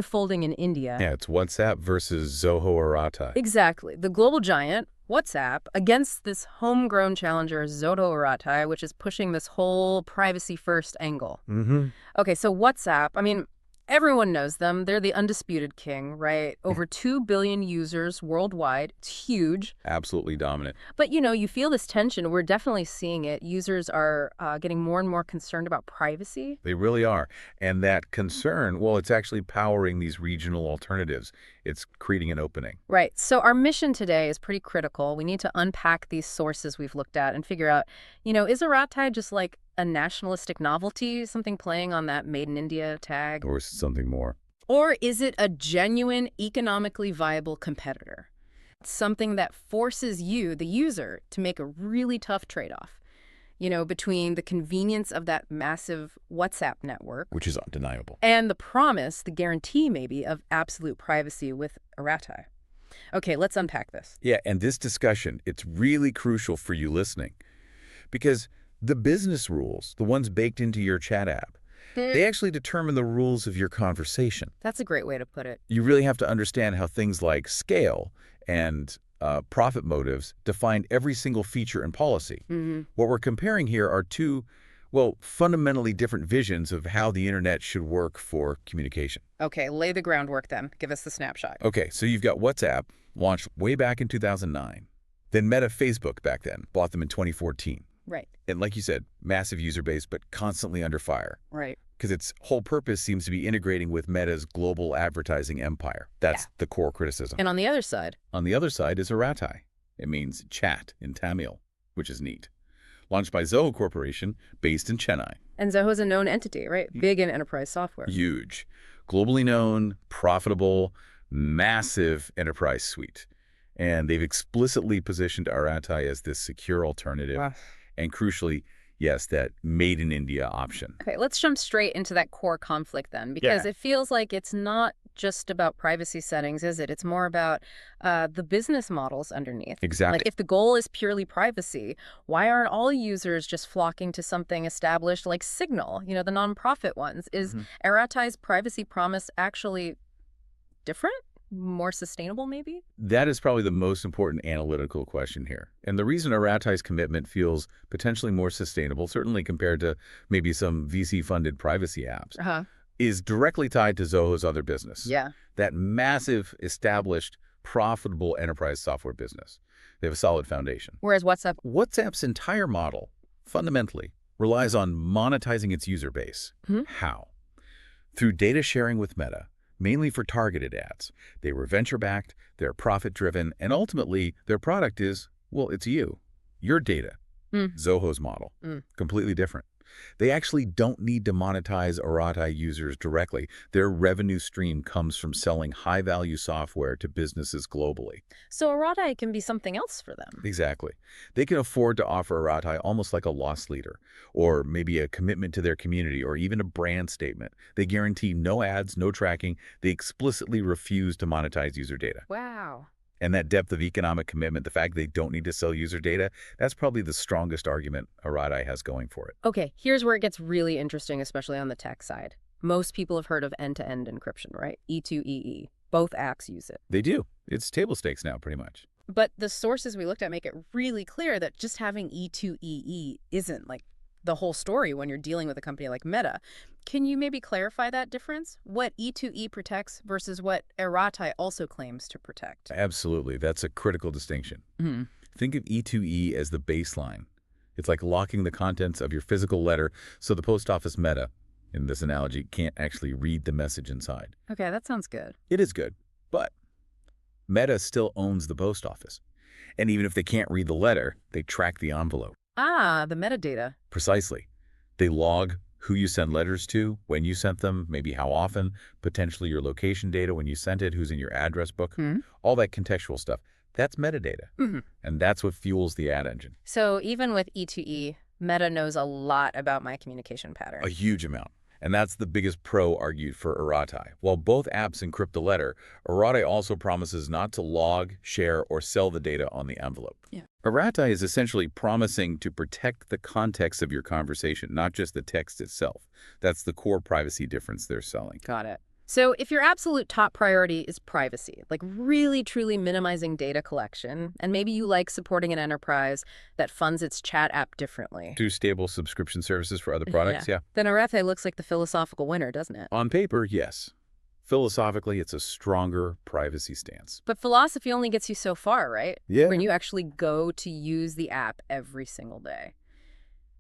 unfolding in India. Yeah, it's WhatsApp versus Zoho Arattai. Exactly. The global giant, WhatsApp, against this homegrown challenger, Zoho Arattai, which is pushing this whole privacy-first angle. Mm-hmm. Okay, so WhatsApp, I mean, everyone knows them. They're the undisputed king, right? Over 2 billion users worldwide. It's huge. Absolutely dominant. But, you feel this tension. We're definitely seeing it. Users are getting more and more concerned about privacy. They really are. And that concern, well, it's actually powering these regional alternatives. It's creating an opening. Right. So our mission today is pretty critical. We need to unpack these sources we've looked at and figure out, is Arattai just like a nationalistic novelty, something playing on that Made in India tag? Or something more. Or is it a genuine, economically viable competitor? Something that forces you, the user, to make a really tough trade-off, between the convenience of that massive WhatsApp network, Which is undeniable. and the promise, the guarantee maybe, of absolute privacy with Arattai. Okay, let's unpack this. Yeah, and this discussion, it's really crucial for you listening. Because the business rules, the ones baked into your chat app, they actually determine the rules of your conversation. That's a great way to put it. You really have to understand how things like scale and profit motives define every single feature and policy. What we're comparing here are two, well, fundamentally different visions of how the internet should work for communication. Okay, lay the groundwork then. Give us the snapshot. Okay, so you've got WhatsApp, launched way back in 2009. Then Meta, Facebook back then, bought them in 2014. Right, And like you said, massive user base, but constantly under fire. right. Because its whole purpose seems to be integrating with Meta's global advertising empire. That's the core criticism. And on the other side? On the other side is Arattai. It means chat in Tamil, which is neat. Launched by Zoho Corporation, based in Chennai. And Zoho's a known entity, right? Big in enterprise software. Huge. Globally known, profitable, massive enterprise suite. And they've explicitly positioned Arattai as this secure alternative. Wow. And crucially, yes, that made in India option. Okay, let's jump straight into that core conflict then, because it feels like it's not just about privacy settings, is it? It's more about the business models underneath. Exactly. Like if the goal is purely privacy, why aren't all users just flocking to something established like Signal, the nonprofit ones? Is Arattai's privacy promise actually different? More sustainable, maybe? That is probably the most important analytical question here. And the reason Arattai's commitment feels potentially more sustainable, certainly compared to maybe some VC-funded privacy apps, is directly tied to Zoho's other business. Yeah. That massive, established, profitable enterprise software business. They have a solid foundation. Whereas WhatsApp's entire model, fundamentally, relies on monetizing its user base. How? Through data sharing with Meta, mainly for targeted ads. They were venture-backed, they're profit-driven, and ultimately, their product is, well, it's you, your data. Zoho's model, completely different. They actually don't need to monetize Arattai users directly. Their revenue stream comes from selling high-value software to businesses globally. So Arattai can be something else for them. Exactly. They can afford to offer Arattai almost like a loss leader, or maybe a commitment to their community, or even a brand statement. They guarantee no ads, no tracking. They explicitly refuse to monetize user data. Wow. And that depth of economic commitment, the fact they don't need to sell user data, that's probably the strongest argument Arattai has going for it. Okay, here's where it gets really interesting, especially on the tech side. Most people have heard of end-to-end encryption, right? E2EE. Both apps use it. They do. It's table stakes now, pretty much. But the sources we looked at make it really clear that just having E2EE isn't like the whole story when you're dealing with a company like Meta. Can you maybe clarify that difference? What E2E protects versus what Arattai also claims to protect? Absolutely. That's a critical distinction. Think of E2E as the baseline. It's like locking the contents of your physical letter so the post office Meta, in this analogy, can't actually read the message inside. Okay, that sounds good. It is good, but Meta still owns the post office. And even if they can't read the letter, they track the envelope. Ah, the metadata. Precisely. They log who you send letters to, when you sent them, maybe how often, potentially your location data when you sent it, who's in your address book, all that contextual stuff. That's metadata. And that's what fuels the ad engine. So even with E2E, Meta knows a lot about my communication pattern. A huge amount. And that's the biggest pro argued for Arattai. While both apps encrypt the letter, Arattai also promises not to log, share, or sell the data on the envelope. Arattai is essentially promising to protect the context of your conversation, not just the text itself. That's the core privacy difference they're selling. Got it. So if your absolute top priority is privacy, like really truly minimizing data collection, and maybe you like supporting an enterprise that funds its chat app differently. Do stable subscription services for other Yeah. products? Yeah. Then Arattai looks like the philosophical winner, doesn't it? On paper, yes. Philosophically, it's a stronger privacy stance. But philosophy only gets you so far, right? Yeah. When you actually go to use the app every single day.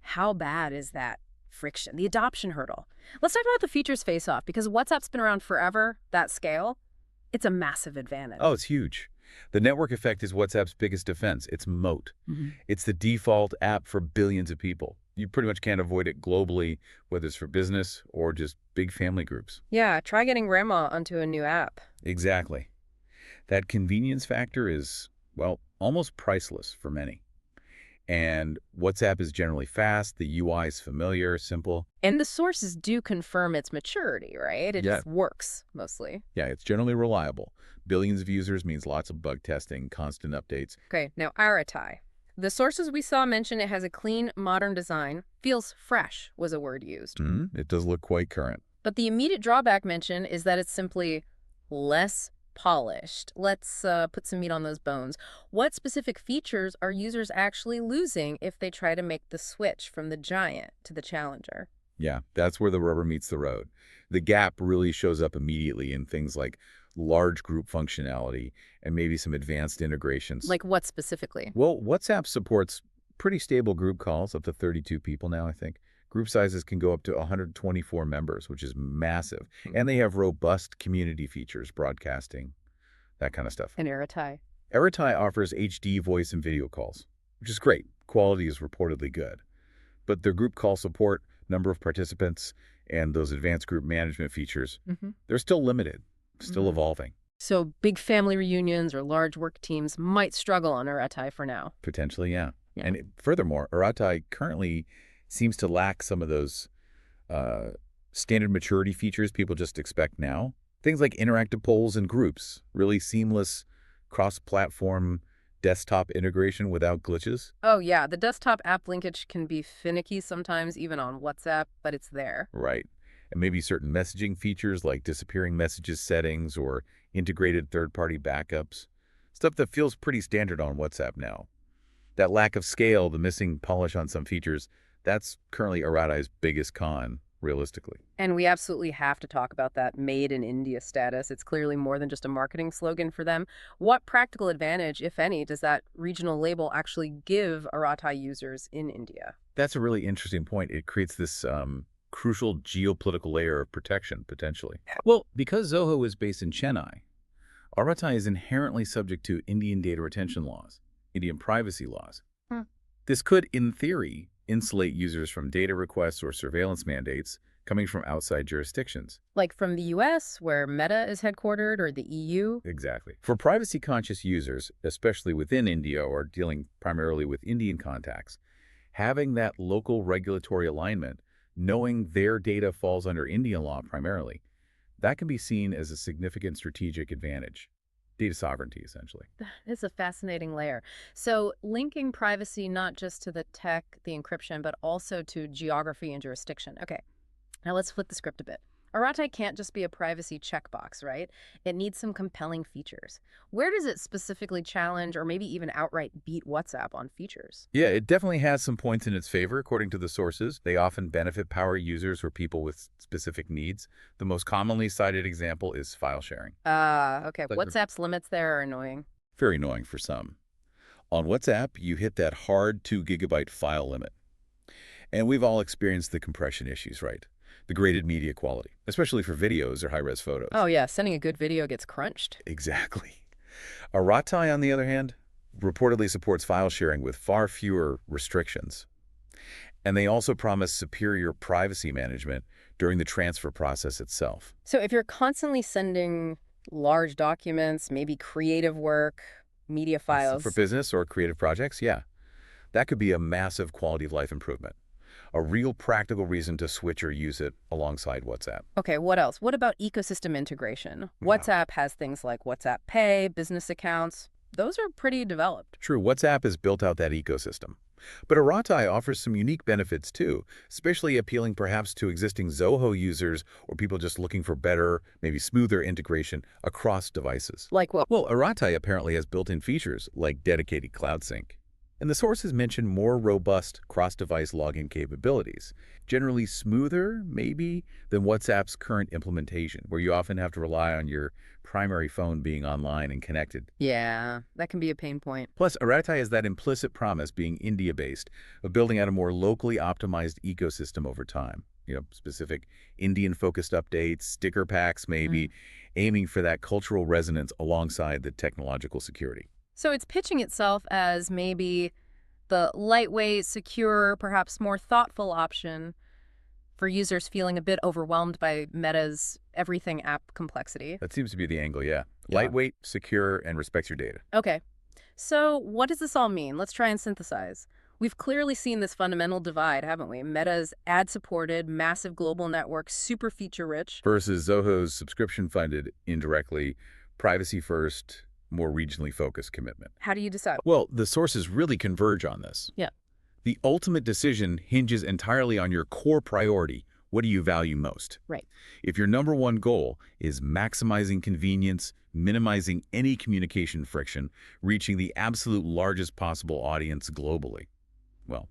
How bad is that friction, the adoption hurdle? Let's talk about the features face-off, because WhatsApp's been around forever, that scale. It's a massive advantage. Oh, it's huge. The network effect is WhatsApp's biggest defense. It's moat. It's the default app for billions of people. You pretty much can't avoid it globally, whether it's for business or just big family groups. Yeah, try getting grandma onto a new app. Exactly. That convenience factor is, well, almost priceless for many. And WhatsApp is generally fast, the UI is familiar, simple. And the sources do confirm its maturity, right? It Yeah. just works, mostly. Yeah, it's generally reliable. Billions of users means lots of bug testing, constant updates. Okay, now Arattai. The sources we saw mention it has a clean, modern design. Feels fresh was a word used. It does look quite current. But the immediate drawback mentioned is that it's simply less polished. Let's put some meat on those bones. What specific features are users actually losing if they try to make the switch from the giant to the challenger? Yeah, that's where the rubber meets the road. The gap really shows up immediately in things like large group functionality and maybe some advanced integrations. Like what specifically? Well, WhatsApp supports pretty stable group calls, up to 32 people now, I think. Group sizes can go up to 124 members, which is massive. And they have robust community features, broadcasting, that kind of stuff. And Arattai. Arattai offers HD voice and video calls, which is great. Quality is reportedly good. But their group call support, number of participants, and those advanced group management features, they're still limited, still evolving. So big family reunions or large work teams might struggle on Arattai for now. Potentially, yeah. And furthermore, Arattai currently seems to lack some of those standard maturity features people just expect now. Things like interactive polls and groups, really seamless cross-platform desktop integration without glitches. Oh, yeah. The desktop app linkage can be finicky sometimes, even on WhatsApp, but it's there. Right. And maybe certain messaging features like disappearing messages settings or integrated third-party backups. Stuff that feels pretty standard on WhatsApp now. That lack of scale, the missing polish on some features, that's currently Arattai's biggest con, realistically. And we absolutely have to talk about that made in India status. It's clearly more than just a marketing slogan for them. What practical advantage, if any, does that regional label actually give Arattai users in India? That's a really interesting point. It creates this crucial geopolitical layer of protection, potentially. Well, because Zoho is based in Chennai, Arattai is inherently subject to Indian data retention laws, Indian privacy laws. This could, in theory, insulate users from data requests or surveillance mandates coming from outside jurisdictions. Like from the US, where Meta is headquartered, or the EU? Exactly. For privacy-conscious users, especially within India or dealing primarily with Indian contacts, having that local regulatory alignment, knowing their data falls under Indian law primarily, that can be seen as a significant strategic advantage. Data sovereignty, essentially. It's a fascinating layer. So linking privacy not just to the tech, the encryption, but also to geography and jurisdiction. Okay, now let's flip the script a bit. Arattai can't just be a privacy checkbox, right? It needs some compelling features. Where does it specifically challenge or maybe even outright beat WhatsApp on features? Yeah, it definitely has some points in its favor, according to the sources. They often benefit power users or people with specific needs. The most commonly cited example is file sharing. Okay. WhatsApp's limits there are annoying. Very annoying for some. On WhatsApp, you hit that hard 2 GB file limit. And we've all experienced the compression issues, right? The graded media quality, especially for videos or high-res photos. Oh, yeah. Sending a good video gets crunched. Exactly. Arattai, on the other hand, reportedly supports file sharing with far fewer restrictions. And they also promise superior privacy management during the transfer process itself. So if you're constantly sending large documents, maybe creative work, media files. For business or creative projects, yeah. That could be a massive quality of life improvement. A real practical reason to switch or use it alongside WhatsApp. Okay, what else? What about ecosystem integration? WhatsApp has things like WhatsApp Pay, business accounts. Those are pretty developed. True, WhatsApp has built out that ecosystem. But Arattai offers some unique benefits too, especially appealing perhaps to existing Zoho users or people just looking for better, maybe smoother integration across devices. Like what? Well, Arattai apparently has built-in features like dedicated cloud sync. And the sources mention more robust cross-device login capabilities, generally smoother, maybe, than WhatsApp's current implementation, where you often have to rely on your primary phone being online and connected. Yeah, that can be a pain point. Plus, Arattai has that implicit promise, being India-based, of building out a more locally optimized ecosystem over time. Specific Indian-focused updates, sticker packs maybe, aiming for that cultural resonance alongside the technological security. So it's pitching itself as maybe the lightweight, secure, perhaps more thoughtful option for users feeling a bit overwhelmed by Meta's everything app complexity. That seems to be the angle, yeah. Yeah. Lightweight, secure, and respects your data. Okay, so what does this all mean? Let's try and synthesize. We've clearly seen this fundamental divide, haven't we? Meta's ad-supported, massive global network, super feature-rich. Versus Zoho's subscription-funded, indirectly, privacy-first, more regionally focused commitment. How do you decide? Well, the sources really converge on this. Yeah. The ultimate decision hinges entirely on your core priority. What do you value most? Right. If your number one goal is maximizing convenience, minimizing any communication friction, reaching the absolute largest possible audience globally, well,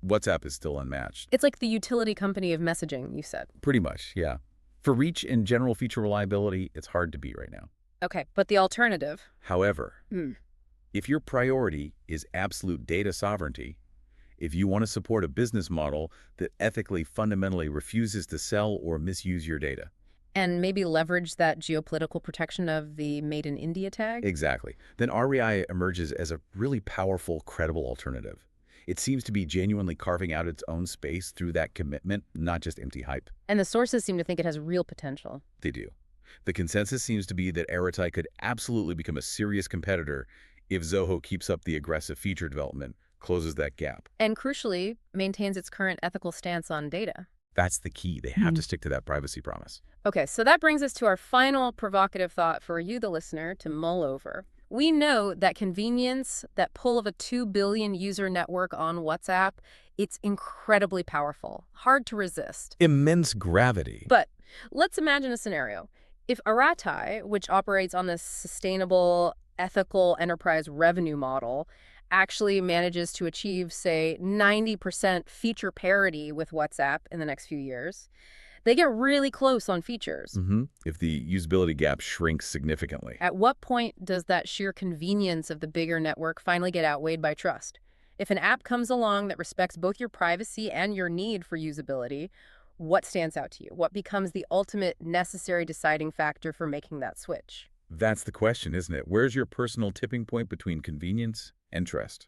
WhatsApp is still unmatched. It's like the utility company of messaging, you said. Pretty much, yeah. For reach and general feature reliability, it's hard to beat right now. Okay, but the alternative? However, if your priority is absolute data sovereignty, if you want to support a business model that ethically fundamentally refuses to sell or misuse your data. And maybe leverage that geopolitical protection of the Made in India tag? Exactly. Then REI emerges as a really powerful, credible alternative. It seems to be genuinely carving out its own space through that commitment, not just empty hype. And the sources seem to think it has real potential. They do. The consensus seems to be that Arattai could absolutely become a serious competitor if Zoho keeps up the aggressive feature development, closes that gap. And crucially, maintains its current ethical stance on data. That's the key. They have to stick to that privacy promise. Okay, so that brings us to our final provocative thought for you, the listener, to mull over. We know that convenience, that pull of a 2 billion user network on WhatsApp, it's incredibly powerful, hard to resist. Immense gravity. But let's imagine a scenario. If Arattai, which operates on this sustainable, ethical enterprise revenue model, actually manages to achieve, say, 90% feature parity with WhatsApp in the next few years, they get really close on features. If the usability gap shrinks significantly. At what point does that sheer convenience of the bigger network finally get outweighed by trust? If an app comes along that respects both your privacy and your need for usability, what stands out to you? What becomes the ultimate necessary deciding factor for making that switch? That's the question, isn't it? Where's your personal tipping point between convenience and trust?